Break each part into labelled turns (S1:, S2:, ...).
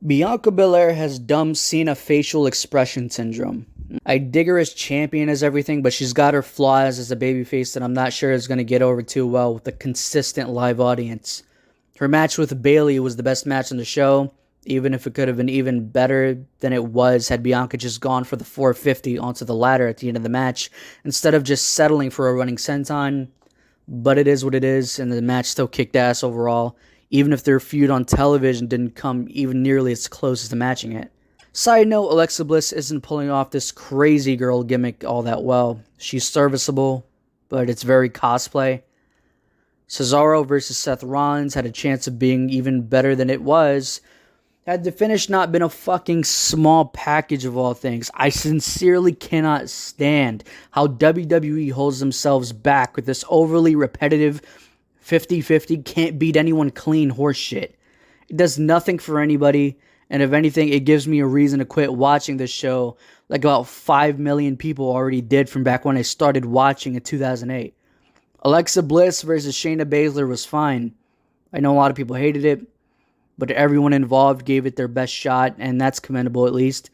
S1: Bianca Belair has dumb Cena facial expression syndrome. I dig her as champion as everything, but she's got her flaws as a babyface that I'm not sure is going to get over too well with a consistent live audience. Her match with Bayley was the best match on the show, even if it could have been even better than it was had Bianca just gone for the 450 onto the ladder at the end of the match instead of just settling for a running senton. But it is what it is, and the match still kicked ass overall, even if their feud on television didn't come even nearly as close as to matching it. Side note, Alexa Bliss isn't pulling off this crazy girl gimmick all that well. She's serviceable, but it's very cosplay. Cesaro versus Seth Rollins had a chance of being even better than it was, had the finish not been a fucking small package of all things. I sincerely cannot stand how WWE holds themselves back with this overly repetitive 50-50 can't beat anyone clean horse shit. It does nothing for anybody, and if anything, it gives me a reason to quit watching this show like about 5 million people already did from back when I started watching in 2008. Alexa Bliss versus Shayna Baszler was fine. I know a lot of people hated it, but everyone involved gave it their best shot, and that's commendable at least.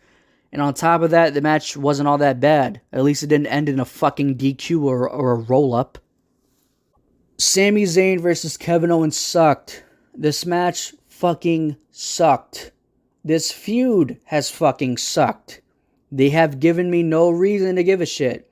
S1: And on top of that, the match wasn't all that bad. At least it didn't end in a fucking DQ or a roll-up. Sami Zayn versus Kevin Owens sucked. This match fucking sucked. This feud has fucking sucked. They have given me no reason to give a shit.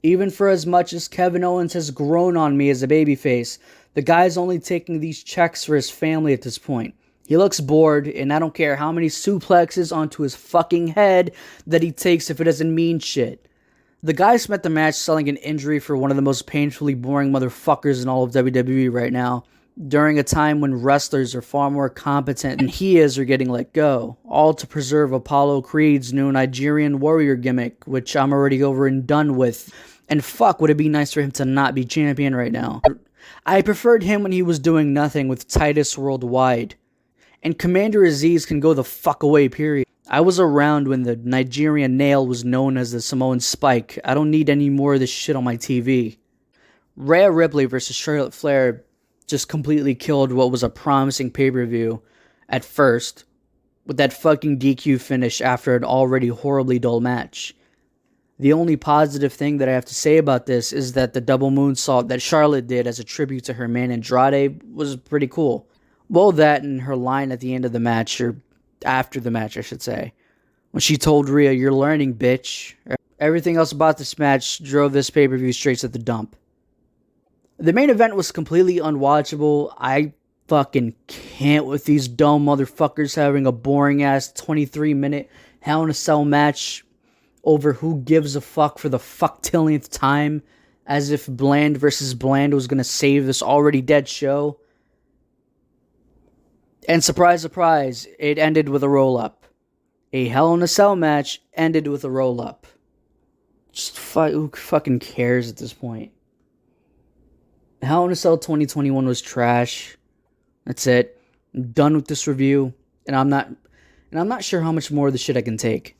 S1: Even for as much as Kevin Owens has grown on me as a babyface, the guy's only taking these checks for his family at this point. He looks bored, and I don't care how many suplexes onto his fucking head that he takes if it doesn't mean shit. The guy spent the match selling an injury for one of the most painfully boring motherfuckers in all of WWE right now, during a time when wrestlers are far more competent than he is or getting let go, all to preserve Apollo Creed's new Nigerian warrior gimmick, which I'm already over and done with. And fuck, would it be nice for him to not be champion right now. I preferred him when he was doing nothing with Titus Worldwide. And Commander Aziz can go the fuck away, period. I was around when the Nigerian nail was known as the Samoan spike. I don't need any more of this shit on my TV. Rhea Ripley versus Charlotte Flair just completely killed what was a promising pay-per-view at first, with that fucking DQ finish after an already horribly dull match. The only positive thing that I have to say about this is that the double moonsault that Charlotte did as a tribute to her man Andrade was pretty cool. Well, that and her line at the end of the match, or after the match, I should say, when she told Rhea, "You're learning, bitch." Everything else about this match drove this pay-per-view straight to the dump. The main event was completely unwatchable. I fucking can't with these dumb motherfuckers having a boring-ass 23-minute Hell in a Cell match over who gives a fuck for the fucktillionth time, as if Bland versus Bland was going to save this already dead show. And surprise, surprise, it ended with a roll-up. A Hell in a Cell match ended with a roll-up. Just who fucking cares at this point? Hell in a Cell 2021 was trash. That's it. I'm done with this review, and I'm not sure how much more of the shit I can take.